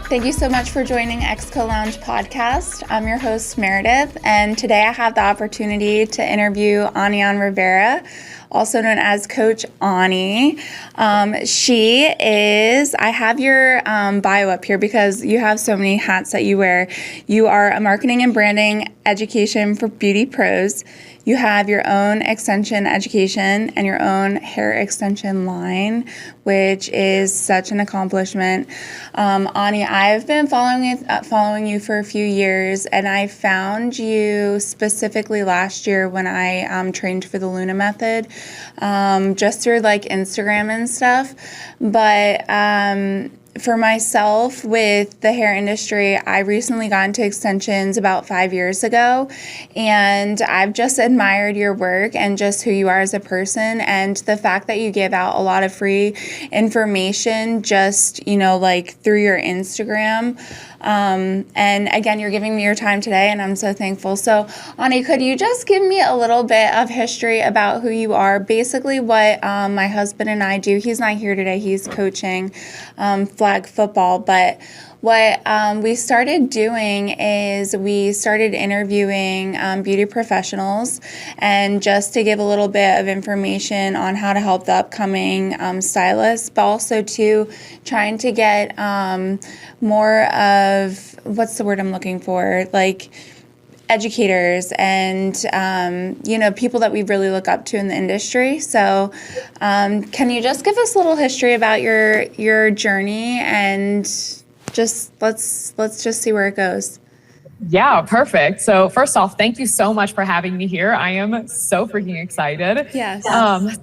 Thank you so much for joining ExCo Lounge podcast. I'm your host, Meredith, and today I have the opportunity to interview Anianne Rivera, also known as Coach Ani. She is, I have your bio up here because you have so many hats that you wear. You are a marketing and branding education for beauty pros. You have your own extension education and your own hair extension line, which is such an accomplishment. Ani, I've been following you for a few years, and I found you specifically last year when I trained for the Luna Method, just through like Instagram and stuff. But for myself, with the hair industry, I recently got into extensions about 5 years ago, and I've just admired your work and just who you are as a person, and the fact that you give out a lot of free information just, like through your Instagram. And again, you're giving me your time today, and I'm so thankful. So, Ani, could you just give me a little bit of history about who you are? Basically what my husband and I do. He's not here today. He's coaching flag football. But what we started doing is we started interviewing beauty professionals, and just to give a little bit of information on how to help the upcoming stylists, but also to trying to get more of, what's the word I'm looking for, like educators and, people that we really look up to in the industry. So can you just give us a little history about your journey, and just let's just see where it goes. Yeah, perfect. So first off, thank you so much for having me here. I am so freaking excited. Yes.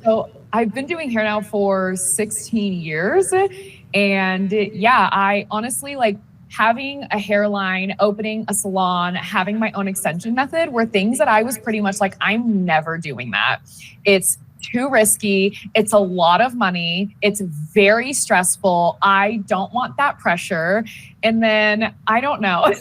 So I've been doing hair now for 16 years. And yeah, I honestly like having a hairline, opening a salon, having my own extension method were things that I was pretty much like, I'm never doing that. It's too risky. It's a lot of money. It's very stressful. I don't want that pressure. And then I don't know.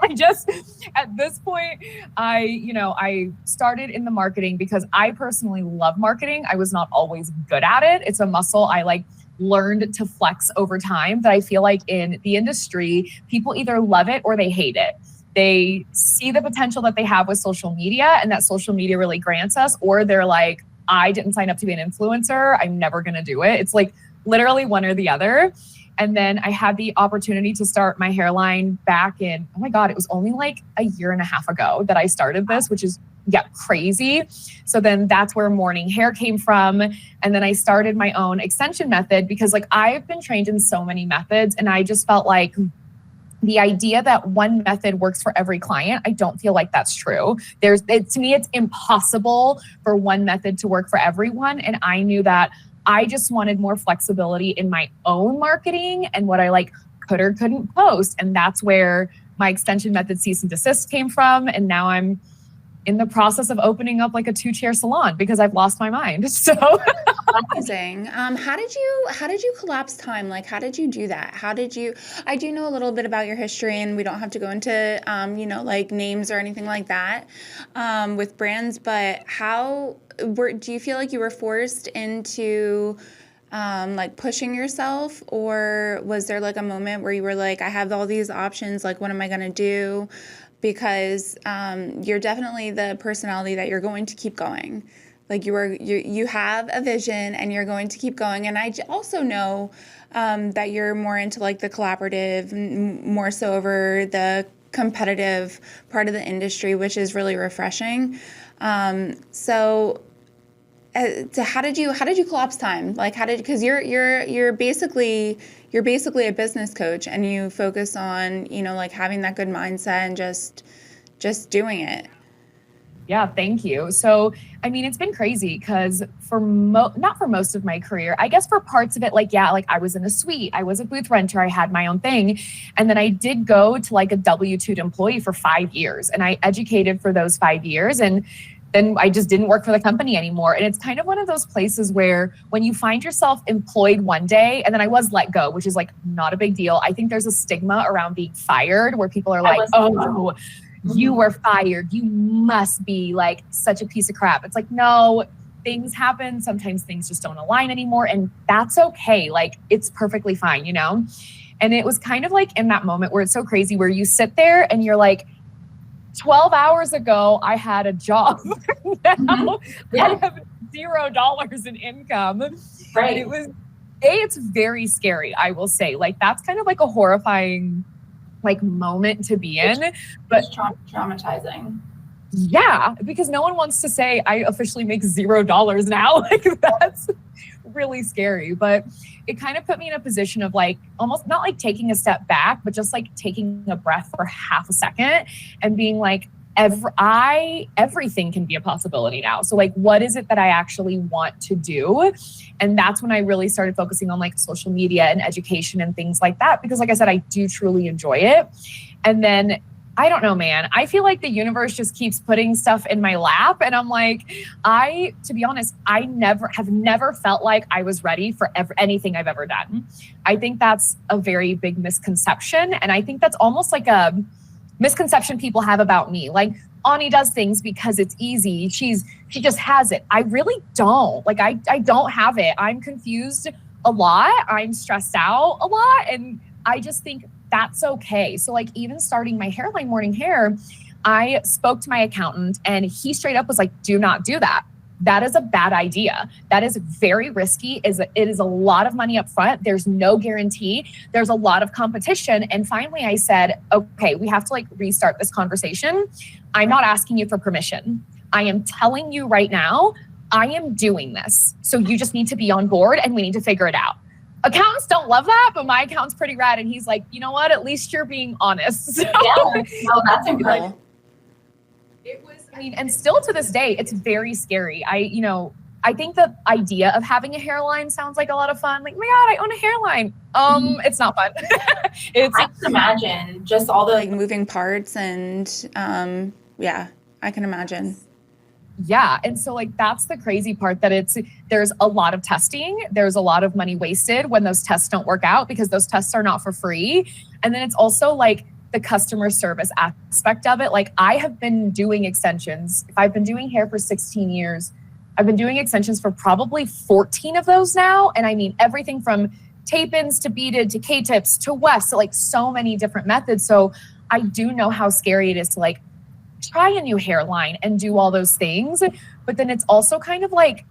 I just, at this point, I started in the marketing because I personally love marketing. I was not always good at it. It's a muscle I learned to flex over time, that I feel like in the industry, people either love it or they hate it. They see the potential that they have with social media, and that social media really grants us, or they're like, I didn't sign up to be an influencer. I'm never going to do it. It's like literally one or the other. And then I had the opportunity to start my hairline back in, oh my God, it was only like a year and a half ago that I started this, which is crazy. So then that's where Mourning hair came from. And then I started my own extension method because I've been trained in so many methods, and I just felt like the idea that one method works for every client, I don't feel like that's true. To me, it's impossible for one method to work for everyone. And I knew that I just wanted more flexibility in my own marketing and what I could or couldn't post. And that's where my extension method cease and desist came from. And now I'm in the process of opening up a 2-chair salon because I've lost my mind. So amazing. How did you collapse time? How did you do that? I do know a little bit about your history, and we don't have to go into, names or anything like that, with brands, but do you feel like you were forced into, pushing yourself, or was there a moment where you were like, I have all these options, what am I going to do? Because you're definitely the personality that you're going to keep going. You have a vision, and you're going to keep going. And I also know that you're more into the collaborative, more so over the competitive part of the industry, which is really refreshing. So how did you collapse time? Because you're basically a business coach, and you focus on, having that good mindset and just doing it. Yeah, thank you. So, it's been crazy because not for most of my career, I guess for parts of it, I was in a suite, I was a booth renter, I had my own thing. And then I did go to a W-2 employee for 5 years, and I educated for those 5 years. And then I just didn't work for the company anymore. And it's kind of one of those places where when you find yourself employed one day, and then I was let go, which is not a big deal. I think there's a stigma around being fired where people are like, oh, you were fired. You must be such a piece of crap. It's no, things happen. Sometimes things just don't align anymore. And that's okay. It's perfectly fine, And it was kind of like in that moment where it's so crazy, where you sit there and you're like, 12 hours ago, I had a job. Now I have $0 in income. Right. And it was, it's very scary, I will say. Like, that's kind of like a horrifying like moment to be in. But traumatizing. Yeah, because no one wants to say I officially make $0 now. Like, that's really scary. But it kind of put me in a position of like, almost not like taking a step back, but just like taking a breath for half a second and being like, everything can be a possibility now. So like, what is it that I actually want to do? And that's when I really started focusing on like social media and education and things like that. Because like I said, I do truly enjoy it. And then I don't know, man, I feel like the universe just keeps putting stuff in my lap. And I'm like, to be honest, I have never felt like I was ready for anything I've ever done. I think that's a very big misconception. And I think that's almost like a misconception people have about me. Like, Ani does things because it's easy. She just has it. I really don't. Like, I don't have it. I'm confused a lot. I'm stressed out a lot. And I just think that's okay. So like, even starting my hairline Mourning Hair, I spoke to my accountant and he straight up was like, do not do that. That is a bad idea. That is very risky. It is a lot of money up front. There's no guarantee. There's a lot of competition. And finally I said, okay, we have to like restart this conversation. I'm not asking you for permission. I am telling you right now, I am doing this. So you just need to be on board and we need to figure it out. Accountants don't love that, but my accountant's pretty rad. And he's like, you know what? At least you're being honest. So, yeah, no, that's incredible. And still to this day, it's very scary. I think the idea of having a hairline sounds like a lot of fun. Like, oh my God, I own a hairline. It's not fun. I can imagine just all the like moving parts and yeah, I can imagine. Yeah. And so like, that's the crazy part, that there's a lot of testing. There's a lot of money wasted when those tests don't work out, because those tests are not for free. And then it's also like the customer service aspect of it. Like, I have been doing extensions. If I've been doing hair for 16 years, I've been doing extensions for probably 14 of those now. And I mean, everything from tape-ins to beaded to K-tips to wefts, so like so many different methods. So I do know how scary it is to like try a new hairline and do all those things. But then it's also kind of like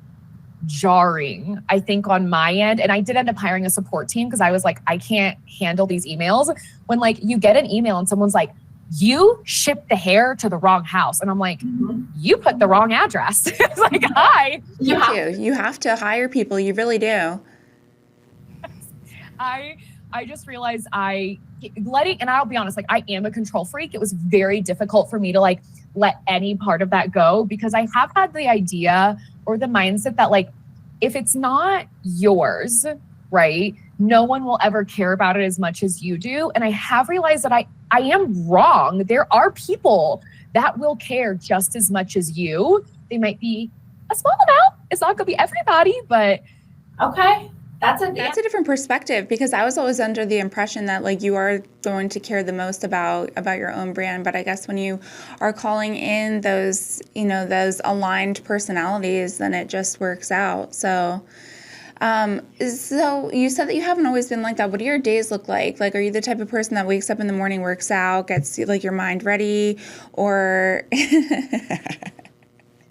jarring, I think, on my end. And I did end up hiring a support team because I was like, I can't handle these emails. When like you get an email and someone's like, you shipped the hair to the wrong house. And I'm like, you put the wrong address. It's like, hi. You have to hire people. You really do. I just realized and I'll be honest, like, I am a control freak. It was very difficult for me to like let any part of that go, because I have had the idea or the mindset that like, if it's not yours, right, no one will ever care about it as much as you do. And I have realized that I am wrong. There are people that will care just as much as you. They might be a small amount. It's not going to be everybody, but okay. That's a different perspective, because I was always under the impression that like you are going to care the most about your own brand. But I guess when you are calling in those, those aligned personalities, then it just works out. So, so you said that you haven't always been like that. What do your days look like? Like, are you the type of person that wakes up in the morning, works out, gets like your mind ready, or?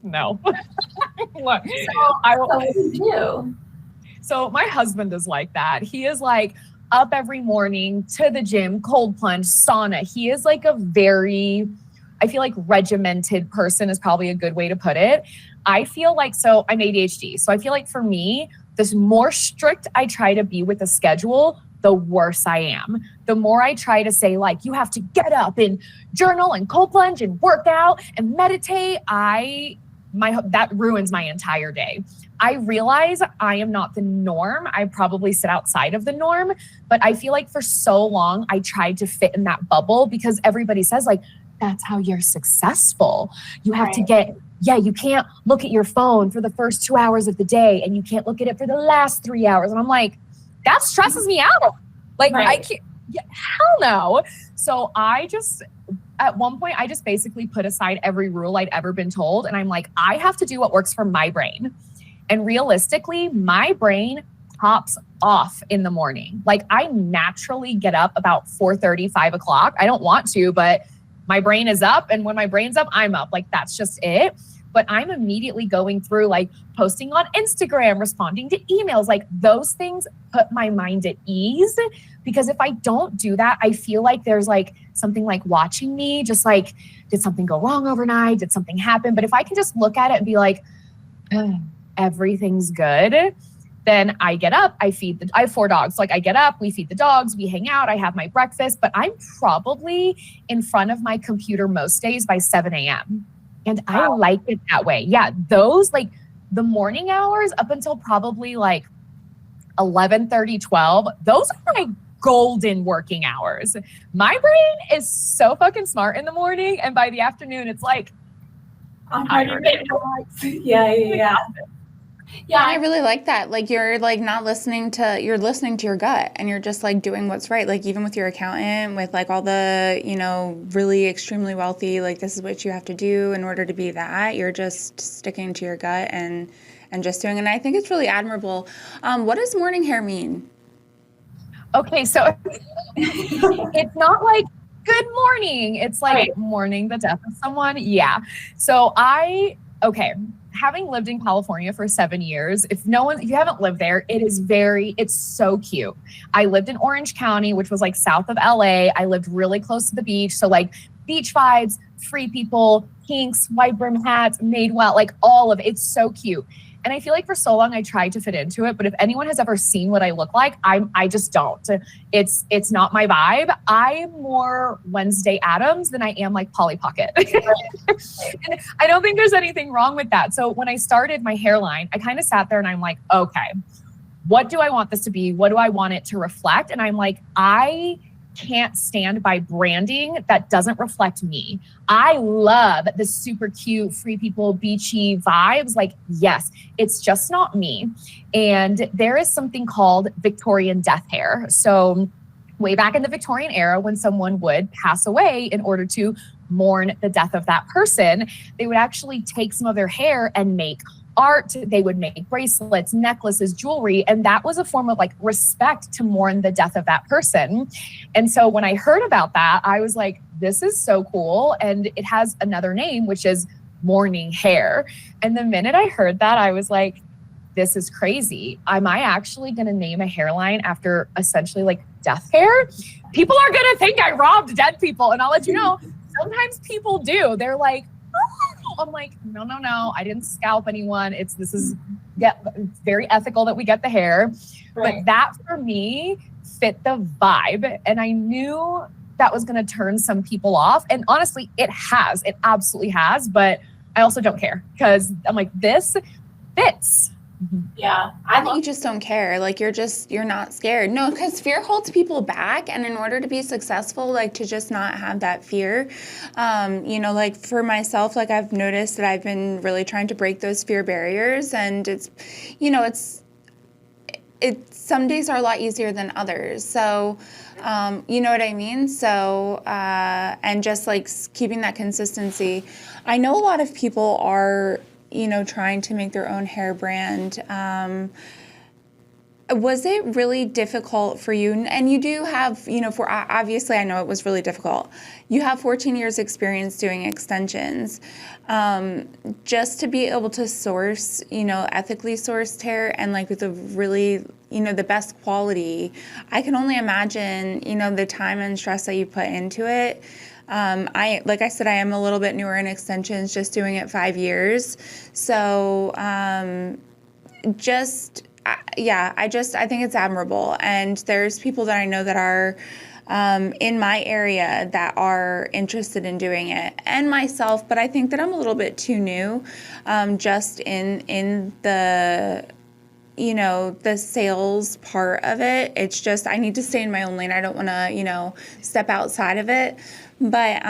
No. Look, what do you do? So my husband is like that. He is like up every morning to the gym, cold plunge, sauna. He is like a very, I feel like, regimented person is probably a good way to put it. I feel like, so I'm ADHD. So I feel like for me, the more strict I try to be with the schedule, the worse I am. The more I try to say like, you have to get up and journal and cold plunge and work out and meditate, that ruins my entire day. I realize I am not the norm. I probably sit outside of the norm, but I feel like for so long I tried to fit in that bubble, because everybody says like, that's how you're successful. You have to you can't look at your phone for the first 2 hours of the day, and you can't look at it for the last 3 hours. And I'm like, that stresses me out. Like, I can't, hell no. So at one point, I just basically put aside every rule I'd ever been told. And I'm like, I have to do what works for my brain. And realistically, my brain pops off in the morning. Like I naturally get up about 4:30, 5 o'clock. I don't want to, but my brain is up. And when my brain's up, I'm up. Like that's just it. But I'm immediately going through like posting on Instagram, responding to emails, like those things put my mind at ease. Because if I don't do that, I feel like there's like something like watching me, just like, did something go wrong overnight? Did something happen? But if I can just look at it and be like, everything's good, then I get up, I have 4 dogs. So like I get up, we feed the dogs, we hang out, I have my breakfast, but I'm probably in front of my computer most days by 7 a.m. And I like it that way. Yeah, those like the morning hours up until probably like 11:30, 12, those are my golden working hours. My brain is so fucking smart in the morning. And by the afternoon, it's like, I'm tired. Yeah. Yeah, I really like that. Like you're like not listening to, you're listening to your gut and you're just like doing what's right. Like even with your accountant, with like all the, you know, really extremely wealthy, like this is what you have to do in order to be that. You're just sticking to your gut and just doing it. And I think it's really admirable. What does morning hair mean? Okay, so it's not like good morning. It's like mourning the death of someone. Yeah. So having lived in California for 7 years, if you haven't lived there, it's so cute. I lived in Orange County, which was like south of LA. I lived really close to the beach. So like beach vibes, free people, kinks, white brim hats, Madewell, like all of it. It's so cute. And I feel like for so long I tried to fit into it, but if anyone has ever seen what I look like, I just don't. It's not my vibe. I'm more Wednesday Addams than I am like Polly Pocket. And I don't think there's anything wrong with that. So when I started my hairline, I kind of sat there and I'm like, okay, what do I want this to be? What do I want it to reflect? And I'm like, I can't stand by branding that doesn't reflect me. I love the super cute, free people, beachy vibes. Like, yes, it's just not me. And there is something called Victorian death hair. So way back in the Victorian era, when someone would pass away, in order to mourn the death of that person, they would actually take some of their hair and make art. They would make bracelets, necklaces, jewelry. And that was a form of like respect to mourn the death of that person. And so when I heard about that, I was like, this is so cool. And it has another name, which is mourning hair. And the minute I heard that, I was like, this is crazy. Am I actually going to name a hairline after essentially like death hair? People are going to think I robbed dead people. And I'll let you know, sometimes people do. They're like, I'm like, no, I didn't scalp anyone. It's very ethical that we get the hair. Right. But that for me fit the vibe. And I knew that was going to turn some people off. And honestly, it absolutely has. But I also don't care because I'm like, this fits. Yeah. I think you just don't care. Like you're not scared. No, because fear holds people back. And in order to be successful, like to just not have that fear, like for myself, like I've noticed that I've been really trying to break those fear barriers. And it's some days are a lot easier than others. So, you know what I mean? So, and just like keeping that consistency. I know a lot of people are, trying to make their own hair brand. Was it really difficult for you? And you do have, obviously I know it was really difficult. You have 14 years experience doing extensions. Just to be able to source, ethically sourced hair and like with a really, the best quality, I can only imagine, the time and stress that you put into it. Like I said, I am a little bit newer in extensions, just doing it 5 years. So, I think it's admirable. And there's people that I know that are, in my area that are interested in doing it, and myself, but I think that I'm a little bit too new, just in the, the sales part of it. It's just, I need to stay in my own lane. I don't want to, step outside of it. But,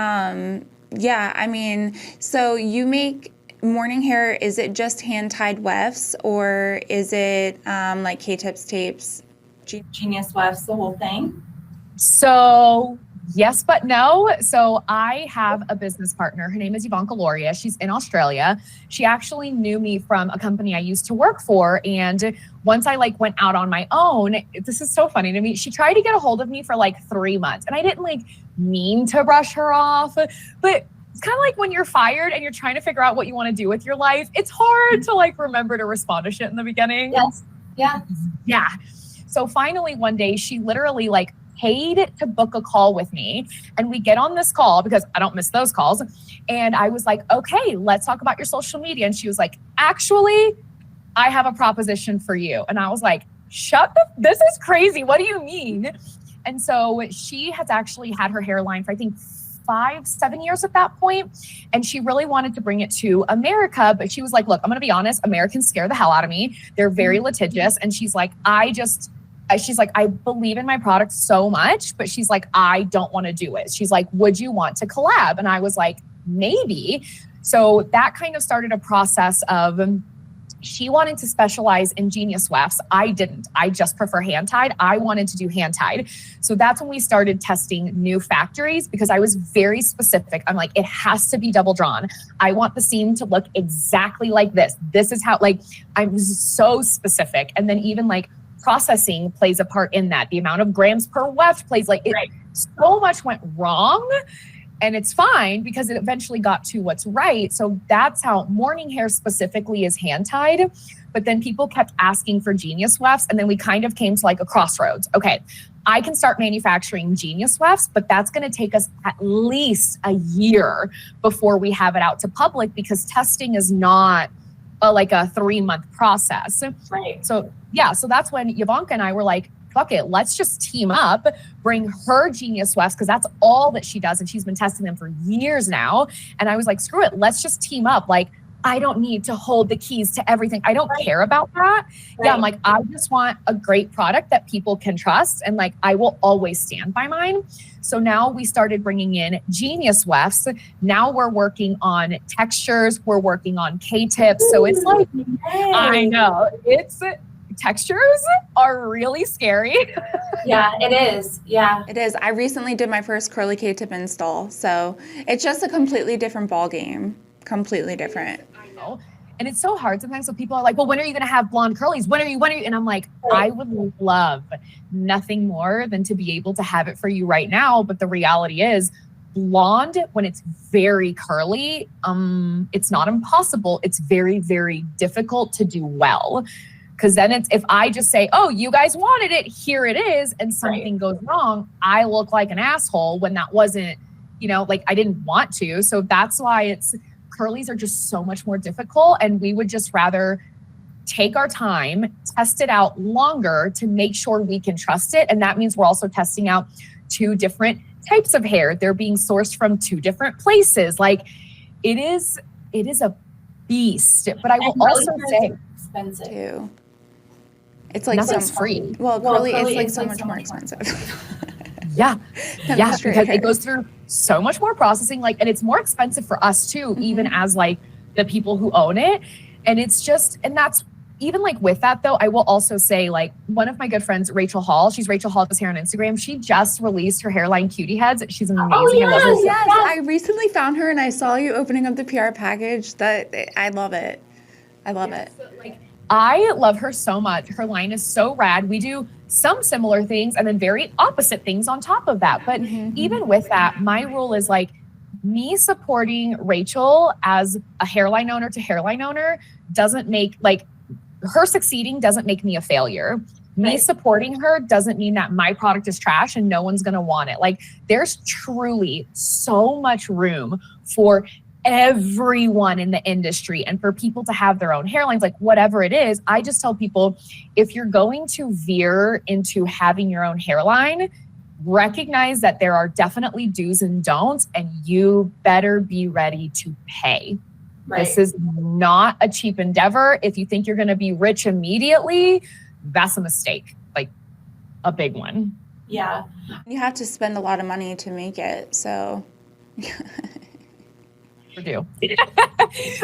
so you make mourning hair, is it just hand-tied wefts, or is it like K-tips, tapes? Genius wefts, the whole thing? So Yes, but no. So I have a business partner. Her name is Yvonne Loria. She's in Australia. She actually knew me from a company I used to work for. And once I went out on my own, this is so funny to me. She tried to get a hold of me for 3 months, and I didn't mean to brush her off, but it's kind of like when you're fired and you're trying to figure out what you want to do with your life. It's hard to remember to respond to shit in the beginning. Yes. Yeah. Yeah. So finally one day she literally paid to book a call with me, and we get on this call because I don't miss those calls. And I was like, okay, let's talk about your social media. And she was like, actually, I have a proposition for you. And I was like, this is crazy. What do you mean? And so she has actually had her hairline for I think 5-7 years at that point. And she really wanted to bring it to America. But she was like, look, I'm going to be honest. Americans scare the hell out of me. They're very litigious. And she's like, I believe in my product so much, but she's like, I don't want to do it. She's like, would you want to collab? And I was like, maybe. So that kind of started a process of, she wanted to specialize in genius wefts. I didn't. I just prefer hand tied. I wanted to do hand tied. So that's when we started testing new factories, because I was very specific. I'm like, it has to be double drawn. I want the seam to look exactly like this. This is how, I'm so specific. And then even processing plays a part in that. The amount of grams per weft plays so much went wrong. And it's fine because it eventually got to what's right. So that's how Mourning hair specifically is hand tied. But then people kept asking for genius wefts. And then we kind of came to a crossroads. Okay, I can start manufacturing genius wefts, but that's going to take us at least a year before we have it out to public, because testing is not a 3-month process. Right. So yeah, so that's when Yvonne and I were like, fuck it, let's just team up, bring her genius wefts, because that's all that she does. And she's been testing them for years now. And I was like, screw it, let's just team up. I don't need to hold the keys to everything. I don't care about that. Right. Yeah, I'm like, I just want a great product that people can trust. And I will always stand by mine. So now we started bringing in genius wefts. Now we're working on textures. We're working on K-tips. So it's I know, textures are really scary. Yeah, it is. Yeah, it is. I recently did my first curly K-tip install, so it's just a completely different ball game. Completely different. I know. And it's so hard sometimes. So people are like, well, when are you going to have blonde curlies? When are you? And I'm like, I would love nothing more than to be able to have it for you right now. But the reality is, blonde, when it's very curly, it's not impossible. It's very, very difficult to do well. Because then if I just say, oh, you guys wanted it, here it is, and something goes wrong, I look like an asshole when that wasn't, I didn't want to. So that's why curlies are just so much more difficult. And we would just rather take our time, test it out longer to make sure we can trust it. And that means we're also testing out 2 different types of hair. They're being sourced from 2 different places. It is a beast. But I will also say, expensive too. It's nothing's free. Well, curly is so much more expensive. Yeah, because it goes through so much more processing, and it's more expensive for us too, even as the people who own it. And it's just, and that's even with that though, I will also say one of my good friends, Rachel Hall, she's Rachel Hall Does Hair on Instagram. She just released her hairline cutie heads. She's amazing. Oh, yes. I recently found her and I saw you opening up the PR package. I love it. I love it. I love her so much. Her line is so rad. We do some similar things and then very opposite things on top of that. But even with that, my rule is me supporting Rachel as a hairline owner to hairline owner doesn't make her succeeding doesn't make me a failure. Me supporting her doesn't mean that my product is trash and no one's going to want it. There's truly so much room for everyone in the industry and for people to have their own hairlines, whatever it is. I just tell people, if you're going to veer into having your own hairline, recognize that there are definitely do's and don'ts, and you better be ready to pay. Right. This is not a cheap endeavor. If you think you're going to be rich immediately, that's a mistake, a big one. Yeah. You have to spend a lot of money to make it, so... do.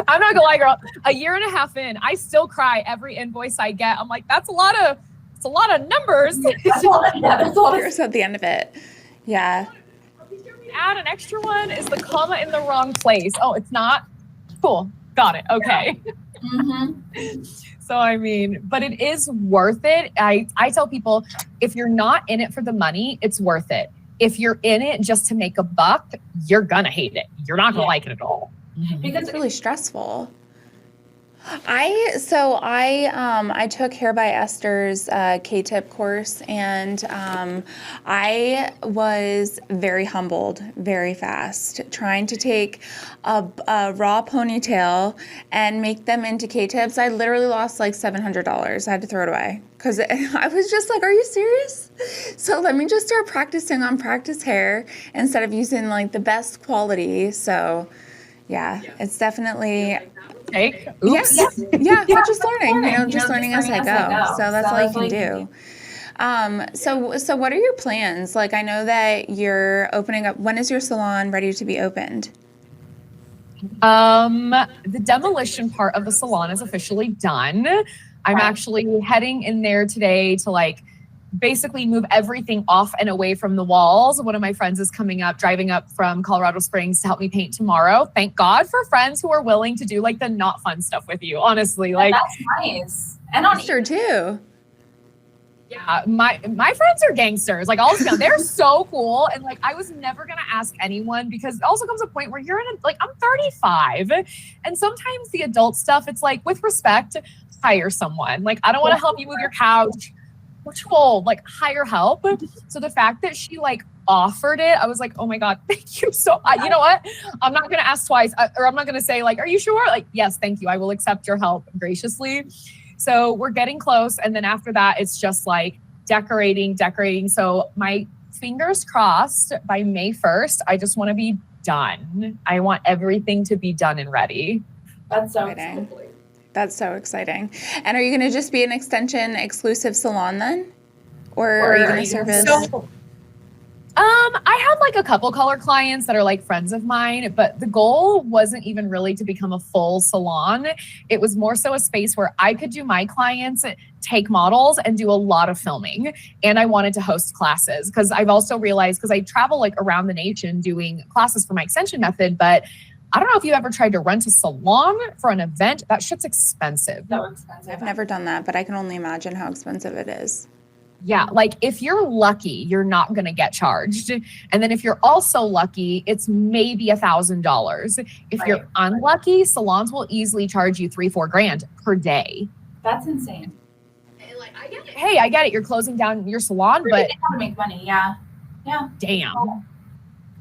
I'm not gonna lie, girl. A year and a half in, I still cry every invoice I get. I'm like, it's a lot of numbers. That's a lot of numbers at the end of it. Yeah. add an extra one. Is the comma in the wrong place? Oh, it's not? Cool. Got it. Okay. Mm-hmm. So, I mean, but it is worth it. I tell people, if you're not in it for the money, it's worth it. If you're in it just to make a buck, you're gonna hate it. You're not gonna like it at all. Because It's really stressful. I took Hair by Esther's K-tip course, and I was very humbled very fast trying to take a raw ponytail and make them into K-tips. I literally lost like $700. I had to throw it away because I was just like, are you serious? So let me just start practicing on practice hair instead of using like the best quality. So yeah, it's definitely... Take. Yes. Oops. Yeah, we're just learning, just learning as I go. go. So that's all you can like- do. So what are your plans? Like, I know that you're opening up. When is your salon ready to be opened? The demolition part of the salon is officially done. I'm Right. actually heading in there today to like basically move everything off and away from the walls. One of my friends is driving up from Colorado Springs to help me paint tomorrow. Thank God for friends who are willing to do like the not fun stuff with you. Honestly, like That's nice. And on Sure, too. yeah, my friends are gangsters. Like they're so cool. And like I was never gonna ask anyone because it also comes a point where you're I'm 35, and sometimes the adult stuff, it's like with respect, hire someone. Like I don't want to help you move your couch. We're told like hire help. So the fact that she like offered it, I was like, oh my God, thank you. So you know what? I'm not going to ask twice, or I'm not going to say like, are you sure? Like, yes, thank you. I will accept your help graciously. So we're getting close. And then after that, it's just like decorating. So my fingers crossed by May 1st, I just want to be done. I want everything to be done and ready. That's so Exciting. exciting. That's so exciting. And are you going to just be an extension exclusive salon then? Or are you going to service? So, I have like a couple color clients that are like friends of mine, but the goal wasn't even really to become a full salon. It was more so a space where I could do my clients, take models, and do a lot of filming. And I wanted to host classes because I've also realized, because I travel like around the nation doing classes for my extension method, but I don't know if you ever tried to rent a salon for an event. That shit's expensive. So expensive. I've never done that, but I can only imagine how expensive it is. Yeah, like if you're lucky, you're not going to get charged. And then if you're also lucky, it's maybe $1,000. If Right. you're unlucky, salons will easily charge you $3-4 grand per day. That's insane. Like, I get it. Hey, I get it. You're closing down your salon, But but how to make money? Yeah. damn.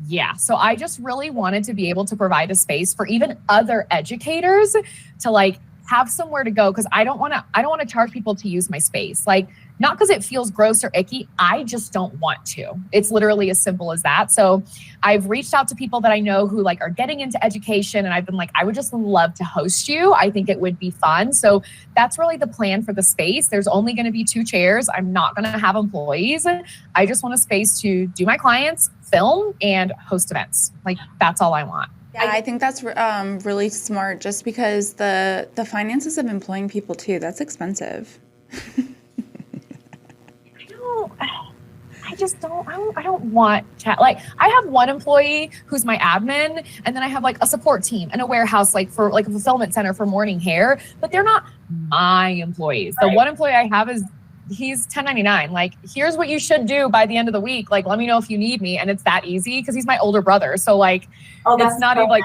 Yeah. So I just really wanted to be able to provide a space for even other educators to like have somewhere to go. Cause I don't want to charge people to use my space. Like, not because it feels gross or icky. I just don't want to. It's literally as simple as that. So I've reached out to people that I know who like are getting into education. And I've been like, I would just love to host you. I think it would be fun. So that's really the plan for the space. There's only going to be 2 chairs. I'm not going to have employees. I just want a space to do my clients, film, and host events. Like that's all I want. Yeah, I think that's really smart just because the finances of employing people too, that's expensive. I don't want chat. Like I have one employee who's my admin, and then I have like a support team and a warehouse, like for like a fulfillment center for Mourning hair, but they're not my employees. The one employee I have he's 1099. Like, here's what you should do by the end of the week. Like, let me know if you need me. And it's that easy because he's my older brother. So like, it's not even like,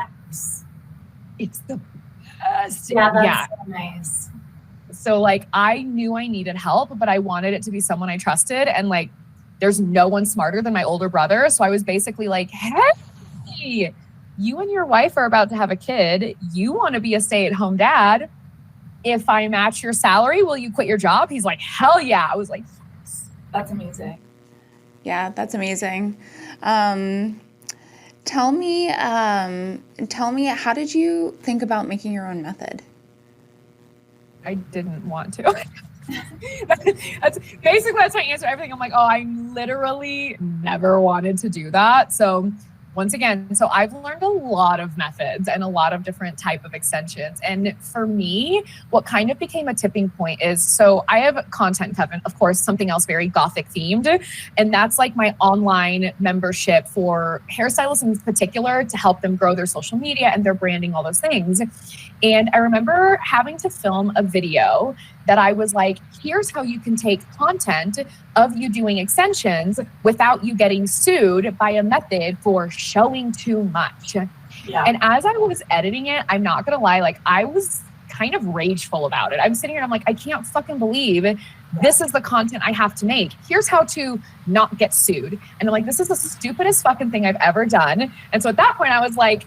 it's the best. Yeah, that's so nice. So like, I knew I needed help, but I wanted it to be someone I trusted. And like, there's no one smarter than my older brother. So I was basically like, hey, you and your wife are about to have a kid. You want to be a stay-at-home dad. If I match your salary, will you quit your job? He's like, hell yeah. I was like, yes. That's amazing. Yeah, that's amazing. Tell me, how did you think about making your own method? I didn't want to. that's my answer to everything. I'm like, oh, I literally never wanted to do that. So once again, so I've learned a lot of methods and a lot of different type of extensions. And for me, what kind of became a tipping point is, so I have Content Coven, of course, something else very gothic themed. And that's like my online membership for hairstylists in particular to help them grow their social media and their branding, all those things. And I remember having to film a video that I was like, here's how you can take content of you doing extensions without you getting sued by a method for showing too much. Yeah. And as I was editing it, I'm not going to lie, like I was kind of rageful about it. I'm sitting here and I'm like, I can't fucking believe this is the content I have to make. Here's how to not get sued. And I'm like, this is the stupidest fucking thing I've ever done. And so at that point I was like,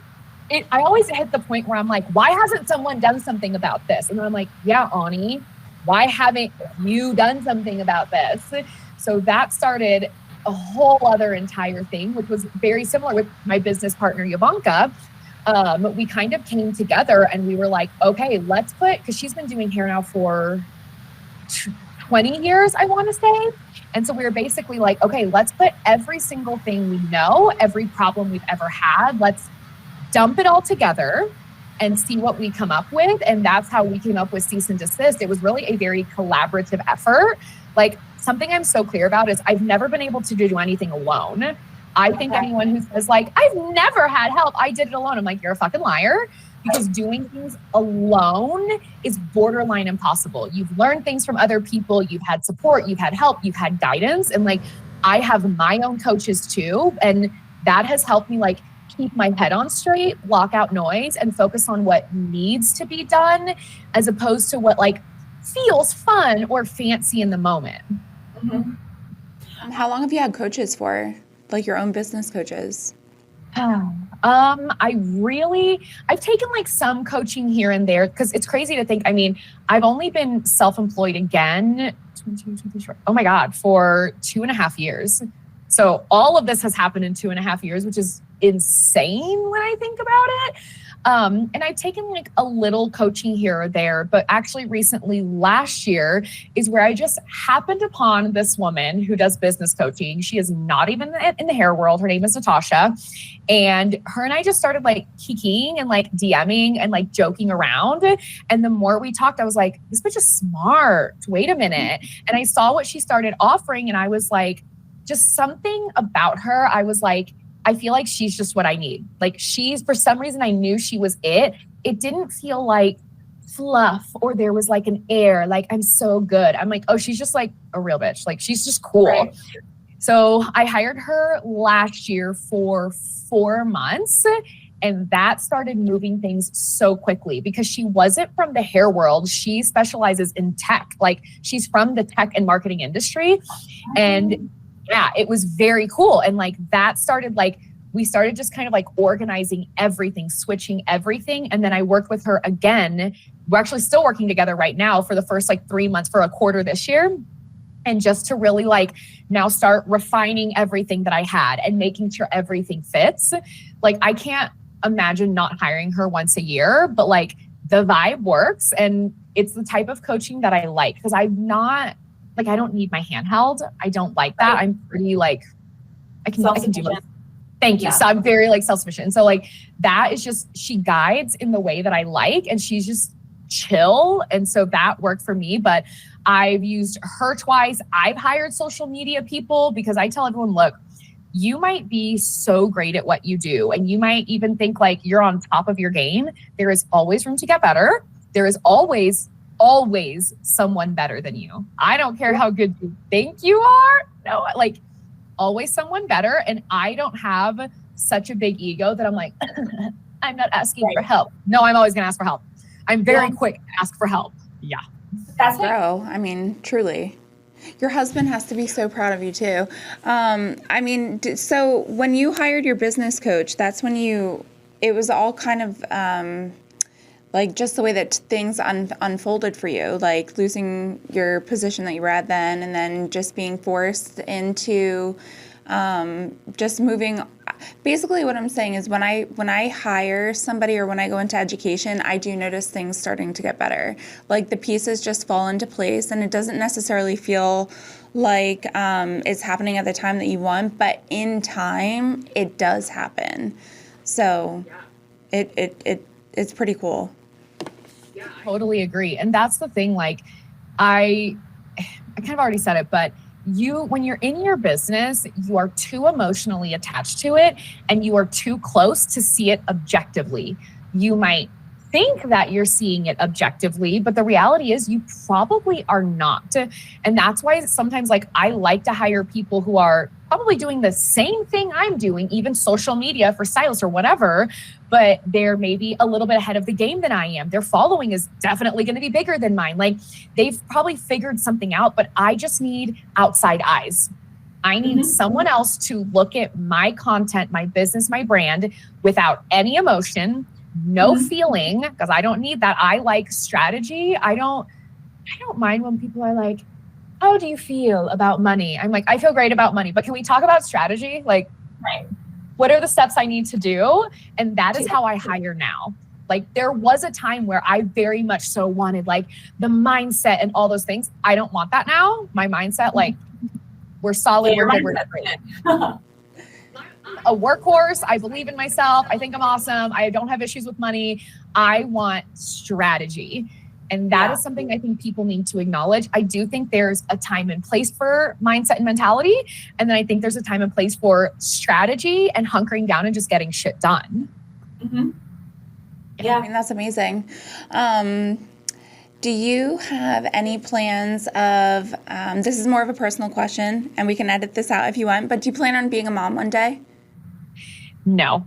I always hit the point where I'm like, why hasn't someone done something about this? And then I'm like, yeah, Ani, why haven't you done something about this? So that started a whole other entire thing, which was very similar with my business partner, Yavanka. We kind of came together and we were like, okay, let's put, because she's been doing hair now for 20 years, I want to say. And so we were basically like, okay, let's put every single thing we know, every problem we've ever had, let's dump it all together and see what we come up with. And that's how we came up with Cease and Desist. It was really a very collaborative effort. Like something I'm so clear about is I've never been able to do anything alone. I think anyone who says like, I've never had help, I did it alone. I'm like, you're a fucking liar, because doing things alone is borderline impossible. You've learned things from other people. You've had support, you've had help, you've had guidance. And like, I have my own coaches too. And that has helped me like keep my head on straight, block out noise, and focus on what needs to be done as opposed to what like feels fun or fancy in the moment. Mm-hmm. How long have you had coaches for, like your own business coaches? I've taken like some coaching here and there, because it's crazy to think, I mean, I've only been self-employed again, oh my God, for 2.5 years. So all of this has happened in 2.5 years, which is insane when I think about it. And I've taken like a little coaching here or there, but actually recently last year is where I just happened upon this woman who does business coaching. She is not even in the hair world. Her name is Natasha. And her and I just started like kikiing and like DMing and like joking around. And the more we talked, I was like, this bitch is smart. Wait a minute. And I saw what she started offering and I was like, just something about her. I was like, I feel like she's just what I need. Like for some reason, I knew she was it. It didn't feel like fluff or there was like an air, like I'm so good. I'm like, oh, she's just like a real bitch. Like she's just cool. Right. So I hired her last year for 4 months. And that started moving things so quickly because she wasn't from the hair world. She specializes in tech. Like she's from the tech and marketing industry. And yeah, it was very cool. And like that started like, we started just kind of like organizing everything, switching everything. And then I worked with her again. We're actually still working together right now for the first like 3 months for a quarter this year. And just to really like now start refining everything that I had and making sure everything fits. Like I can't imagine not hiring her once a year, but like the vibe works. And it's the type of coaching that I like because I'm not, like, I don't need my hand held. I don't like that. I'm pretty like, I can do it. Thank you. Yeah. So I'm very like self-sufficient. So like that is just, she guides in the way that I like, and she's just chill. And so that worked for me, but I've used her twice. I've hired social media people because I tell everyone, look, you might be so great at what you do. And you might even think like you're on top of your game. There is always room to get better. There is always someone better than you. I don't care how good you think you are. No, like always someone better. And I don't have such a big ego that I'm like, I'm not asking for help. No, I'm always going to ask for help. I'm very quick to ask for help. Yeah. That's bro. I mean, truly. Your husband has to be so proud of you too. I mean, so when you hired your business coach, that's when it was all kind of, like just the way that things unfolded for you, like losing your position that you were at then, and then just being forced into just moving. Basically what I'm saying is when I hire somebody or when I go into education, I do notice things starting to get better. Like the pieces just fall into place, and it doesn't necessarily feel like it's happening at the time that you want, but in time it does happen. So it's pretty cool. Totally agree. And that's the thing, like I kind of already said it, but when you're in your business, you are too emotionally attached to it and you are too close to see it objectively. You might think that you're seeing it objectively, but the reality is you probably are not. And that's why sometimes like I like to hire people who are probably doing the same thing I'm doing, even social media for stylists or whatever, but they're maybe a little bit ahead of the game than I am. Their following is definitely going to be bigger than mine. Like they've probably figured something out, but I just need outside eyes. I need someone else to look at my content, my business, my brand without any emotion, no feeling, because I don't need that. I like strategy. I don't mind when people are like, how do you feel about money? I'm like, I feel great about money, but can we talk about strategy? Like, Right. what are the steps I need to do? And that is how I hire now. Like there was a time where I very much so wanted like the mindset and all those things. I don't want that now. My mindset, like we're solid, we're good, we're great. A workhorse. I believe in myself. I think I'm awesome. I don't have issues with money. I want strategy. And that is something I think people need to acknowledge. I do think there's a time and place for mindset and mentality. And then I think there's a time and place for strategy and hunkering down and just getting shit done. Yeah. I mean, that's amazing. Do you have any plans of, this is more of a personal question and we can edit this out if you want, but do you plan on being a mom one day? No.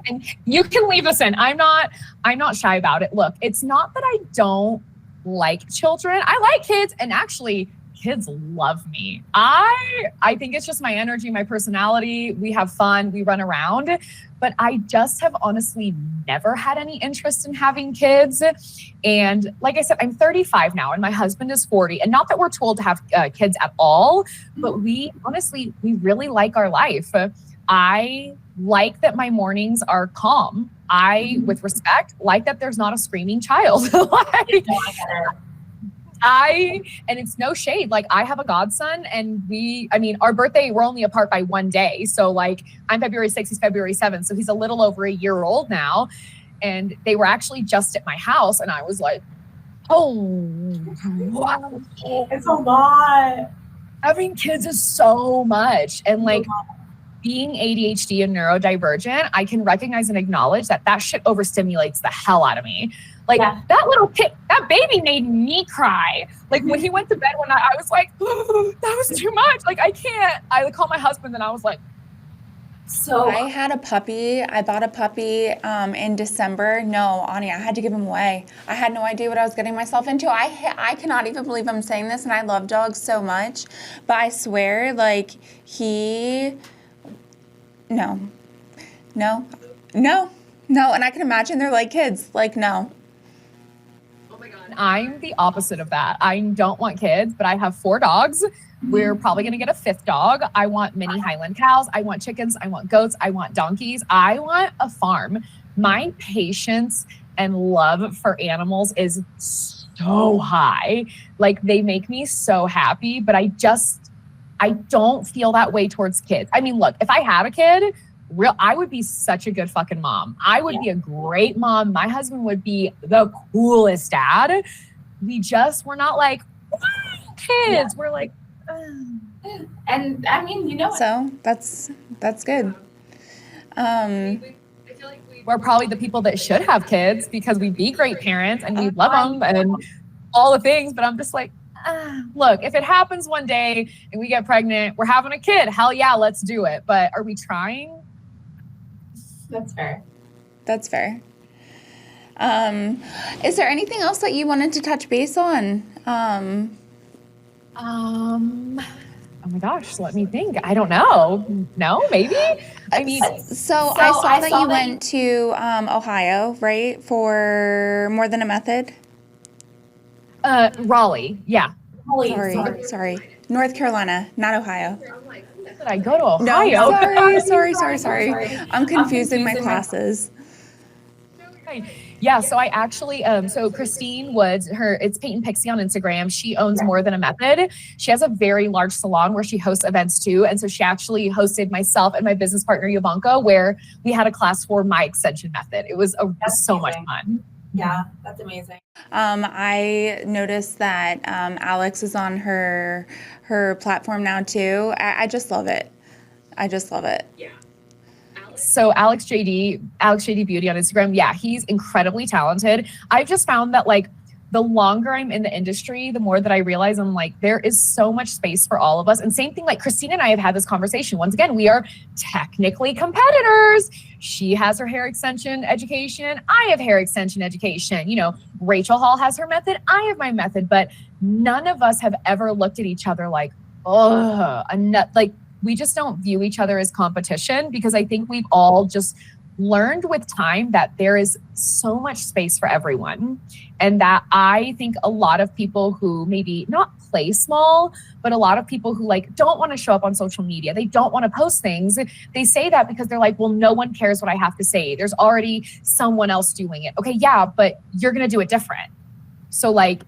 And you can leave this in. I'm not shy about it. Look, it's not that I don't like children. I like kids, and actually kids love me. I think it's just my energy, my personality. We have fun, we run around, but I just have honestly never had any interest in having kids. And like I said, I'm 35 now and my husband is 40. And not that we're told to have kids at all, but we really like our life. I like that my mornings are calm. I, with respect, like that there's not a screaming child. And it's no shade. Like I have a godson and our birthday, we're only apart by one day. So like I'm February 6th, he's February 7th. So he's a little over a year old now. And they were actually just at my house. And I was like, oh, wow. It's a lot. Having kids is so much. And like, being ADHD and neurodivergent, I can recognize and acknowledge that shit overstimulates the hell out of me. Like that little kid, that baby made me cry. Like when he went to bed one night, I was like, oh, that was too much. Like I can't. I called my husband and I was like, so I had a puppy. I bought a puppy in December. No, Ania, I had to give him away. I had no idea what I was getting myself into. I cannot even believe I'm saying this, and I love dogs so much. But I swear, like No. And I can imagine they're like kids. Like, no. Oh my God. I'm the opposite of that. I don't want kids, but I have 4 dogs. We're probably going to get a 5th dog. I want mini Highland cows. I want chickens. I want goats. I want donkeys. I want a farm. My patience and love for animals is so high. Like they make me so happy, but I don't feel that way towards kids. I mean, look, if I had a kid, I would be such a good fucking mom. I would be a great mom. My husband would be the coolest dad. We're not like, kids. Yeah. We're like, and I mean, you know, so that's good. I feel like we're probably the people that should have kids because we'd be great parents and we love them and all the things. But I'm just like, look, if it happens one day and we get pregnant, we're having a kid. Hell yeah, let's do it. But are we trying? That's fair. That's fair. Is there anything else that you wanted to touch base on? Oh my gosh, let me think. I don't know. No, maybe? I mean, so I saw that you went to Ohio, right? For More Than a Method? Raleigh, yeah. Sorry. North Carolina, not Ohio. that I go to No, Ohio. sorry. I'm confusing my classes. Right. Yeah, so I actually, so Christine Woods, it's Paint and Pixie on Instagram. She owns More Than a Method. She has a very large salon where she hosts events too. And so she actually hosted myself and my business partner, Yovanka, where we had a class for my extension method. It was so much fun. Yeah, that's amazing. I noticed that Alex is on her platform now too. I just love it. Yeah. So Alex JD Beauty on Instagram. Yeah, he's incredibly talented. I've just found that like the longer I'm in the industry, the more that I realize I'm like, there is so much space for all of us. And same thing, like Christine and I have had this conversation. Once again, we are technically competitors. She has her hair extension education. I have hair extension education. You know, Rachel Hall has her method. I have my method, but none of us have ever looked at each other like, like we just don't view each other as competition, because I think we've all just learned with time that there is so much space for everyone. And that I think a lot of people who maybe not play small, but a lot of people who like don't want to show up on social media, they don't want to post things. They say that because they're like, well, no one cares what I have to say. There's already someone else doing it. Okay, yeah, but you're going to do it different. So like,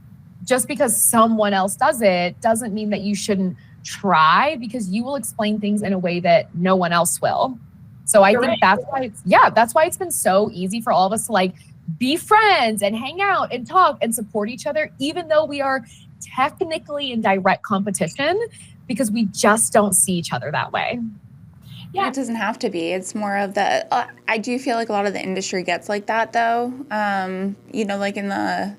just because someone else does it doesn't mean that you shouldn't try, because you will explain things in a way that no one else will. So I think that's why it's been so easy for all of us to like be friends and hang out and talk and support each other, even though we are technically in direct competition, because we just don't see each other that way. Yeah, it doesn't have to be. It's more of the, I do feel like a lot of the industry gets like that though. You know, like in the,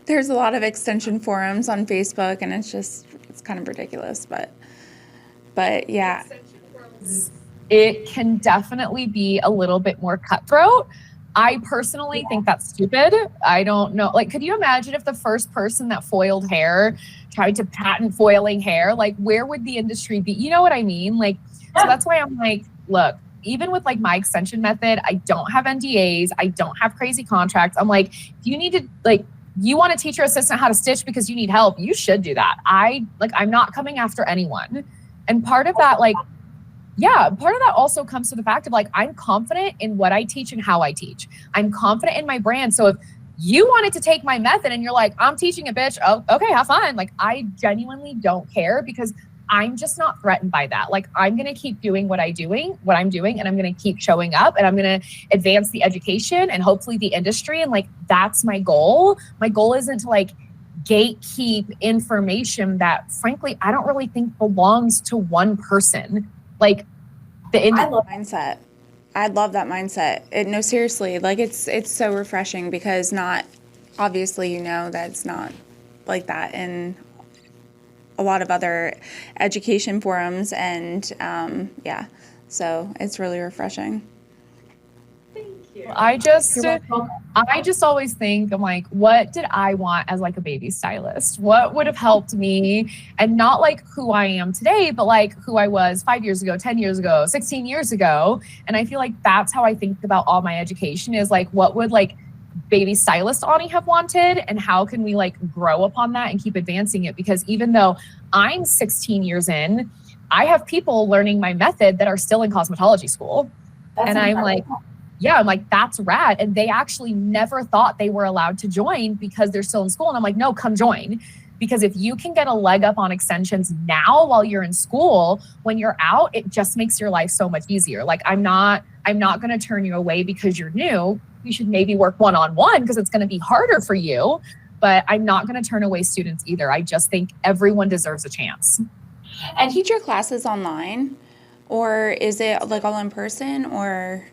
there's a lot of extension forums on Facebook, and it's kind of ridiculous, but yeah. It can definitely be a little bit more cutthroat. I personally think that's stupid. I don't know. Like, could you imagine if the first person that foiled hair tried to patent foiling hair? Like, where would the industry be? You know what I mean? Like, so that's why I'm like, look, even with like my extension method, I don't have NDAs. I don't have crazy contracts. I'm like, if you need to, like, you want to teach your assistant how to stitch because you need help, you should do that. I'm not coming after anyone. And part of that, like, yeah, part of that also comes to the fact of like, I'm confident in what I teach and how I teach. I'm confident in my brand. So if you wanted to take my method and you're like, I'm teaching it, bitch. Oh, okay, have fun. Like, I genuinely don't care, because I'm just not threatened by that. Like, I'm going to keep doing what I'm doing, and I'm going to keep showing up, and I'm going to advance the education and hopefully the industry. And like, that's my goal. My goal isn't to like gatekeep information that frankly, I don't really think belongs to one person. Like I love mindset. I love that mindset. No, seriously, like it's so refreshing, because not obviously, you know, that's not like that in a lot of other education forums, and yeah, so it's really refreshing. I just always think, I'm like, what did I want as like a baby stylist? What would have helped me? And not like who I am today, but like who I was 5 years ago, 10 years ago, 16 years ago. And I feel like that's how I think about all my education, is like, what would like baby stylist Ani have wanted, and how can we like grow upon that and keep advancing it? Because even though I'm 16 years in, I have people learning my method that are still in cosmetology school. That's and incredible. I'm like, that's rad. And they actually never thought they were allowed to join because they're still in school. And I'm like, no, come join. Because if you can get a leg up on extensions now while you're in school, when you're out, it just makes your life so much easier. Like, I'm not going to turn you away because you're new. You should maybe work one-on-one because it's going to be harder for you. But I'm not going to turn away students either. I just think everyone deserves a chance. And teach your classes online, or is it like all in person, or?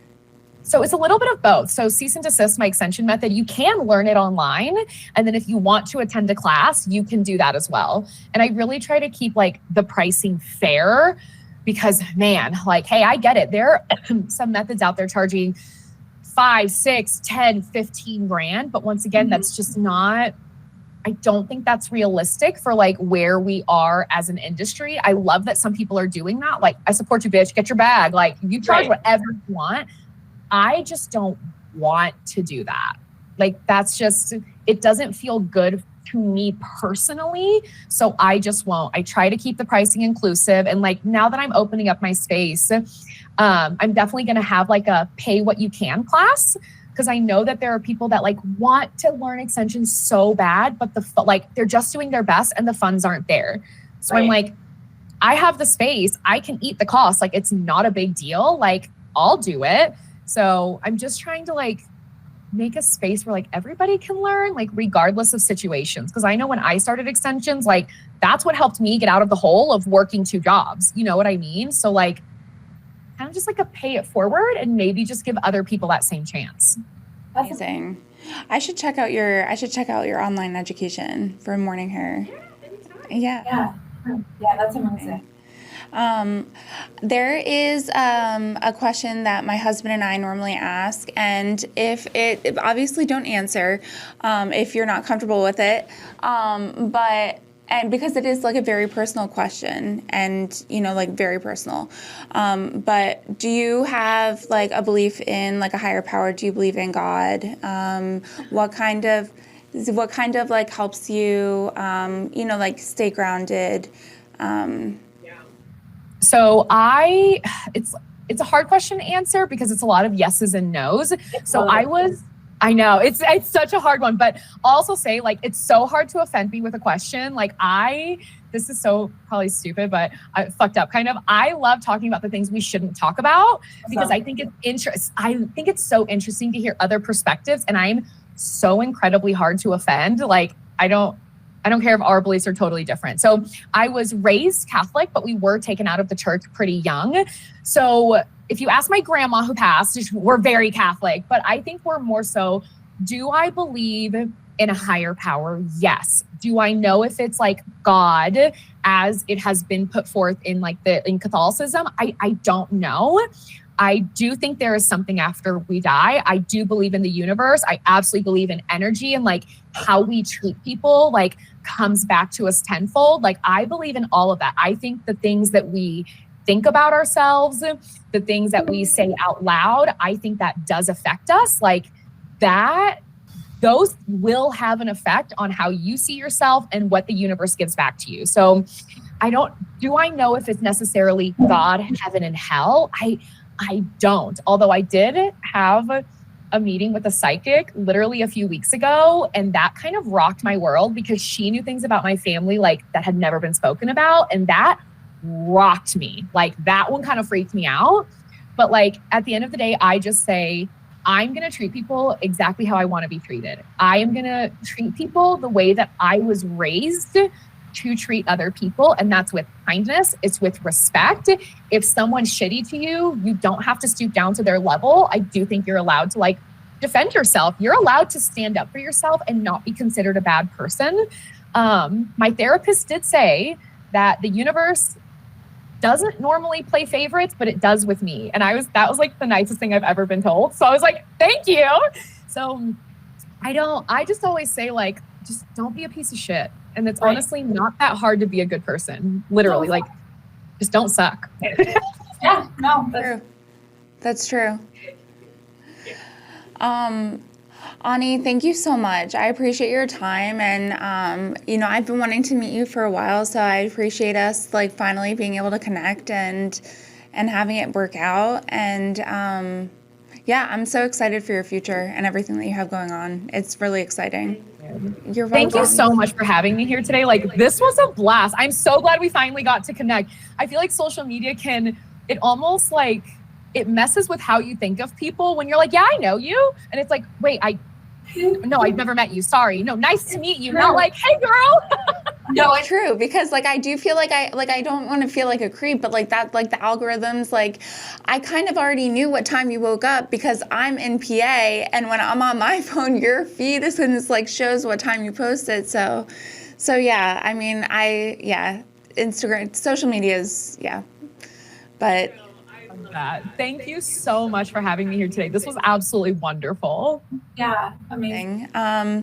So it's a little bit of both. So cease and desist, my extension method, you can learn it online. And then if you want to attend a class, you can do that as well. And I really try to keep like the pricing fair, because man, like, hey, I get it. There are some methods out there charging 5, 6, 10, 15 grand. But once again, that's just not, I don't think that's realistic for like where we are as an industry. I love that some people are doing that. Like, I support you, bitch, get your bag. Like, you charge whatever you want. I just don't want to do that. Like, that's just, it doesn't feel good to me personally. So I just won't. I try to keep the pricing inclusive. And like, now that I'm opening up my space, I'm definitely going to have like a pay what you can class, because I know that there are people that like want to learn extensions so bad, but they're just doing their best and the funds aren't there. So I'm like, I have the space, I can eat the cost. Like, it's not a big deal. Like, I'll do it. So I'm just trying to like make a space where like everybody can learn, like regardless of situations. Because I know when I started extensions, like that's what helped me get out of the hole of working 2 jobs. You know what I mean? So like, kind of just like a pay it forward and maybe just give other people that same chance. Amazing. I should check out your online education for Mourning hair. Yeah, that's amazing. There is a question that my husband and I normally ask, and if obviously don't answer if you're not comfortable with it, and because it is like a very personal question, and like very personal, but do you have like a belief in like a higher power? Do you believe in God? What kind of like helps you like stay grounded? So it's a hard question to answer because it's a lot of yeses and nos. So I know it's such a hard one, but I'll also say like, it's so hard to offend me with a question. Like this is so probably stupid, but I fucked up kind of. I love talking about the things we shouldn't talk about because I think it's so interesting to hear other perspectives, and I'm so incredibly hard to offend. Like, I don't care if our beliefs are totally different. So I was raised Catholic, but we were taken out of the church pretty young. So if you ask my grandma who passed, we're very Catholic, but I think we're more so, do I believe in a higher power? Yes. Do I know if it's like God as it has been put forth in in Catholicism? I don't know. I do think there is something after we die. I do believe in the universe. I absolutely believe in energy, and like how we treat people like comes back to us tenfold. Like, I believe in all of that. I think the things that we think about ourselves, the things that we say out loud, I think that does affect us. Like those will have an effect on how you see yourself and what the universe gives back to you. So do I know if it's necessarily God, heaven, and hell? I don't. Although I did have a meeting with a psychic literally a few weeks ago, and that kind of rocked my world because she knew things about my family like that had never been spoken about, and that rocked me. Like, that one kind of freaked me out. But like, at the end of the day, I just say, I'm going to treat people exactly how I want to be treated. I am going to treat people the way that I was raised to treat other people. And that's with kindness. It's with respect. If someone's shitty to you, you don't have to stoop down to their level. I do think you're allowed to like defend yourself. You're allowed to stand up for yourself and not be considered a bad person. My therapist did say that the universe doesn't normally play favorites, but it does with me. And that was like the nicest thing I've ever been told. So I was like, thank you. So I just always say like, just don't be a piece of shit. And it's honestly not that hard to be a good person. Literally, like, just don't suck. Yeah, no, that's true. Ani, thank you so much. I appreciate your time, and I've been wanting to meet you for a while, so I appreciate us like finally being able to connect and having it work out. And I'm so excited for your future and everything that you have going on. It's really exciting. You're welcome. Thank you so much for having me here today. Like, this was a blast. I'm so glad we finally got to connect. I feel like social media it almost like it messes with how you think of people when you're like, yeah, I know you. And it's like, wait, no, I've never met you. Sorry. No, nice to meet you. Not like, hey girl. No, it's true, because like I do feel like I don't want to feel like a creep, but like that, like the algorithms, like I kind of already knew what time you woke up because I'm in PA, and when I'm on my phone, your feed is like shows what time you posted. So yeah, I mean, Instagram, social media is, but. Thank you so much for having me here today. This was absolutely wonderful. Yeah, amazing. I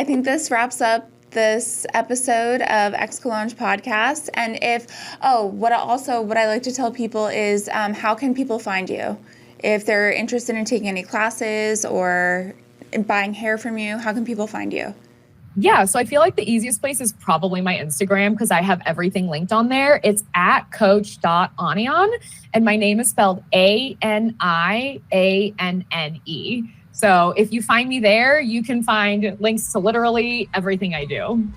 think this wraps up this episode of ExCo Lounge podcast. And what I like to tell people is how can people find you? If they're interested in taking any classes or buying hair from you, how can people find you? Yeah, so I feel like the easiest place is probably my Instagram because I have everything linked on there. It's at coach.anianne, and my name is spelled Anianne. So if you find me there, you can find links to literally everything I do.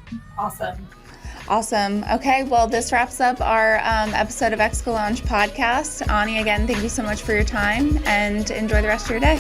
Awesome. Okay, well, this wraps up our episode of ExCo Lounge podcast. Ani, again, thank you so much for your time and enjoy the rest of your day.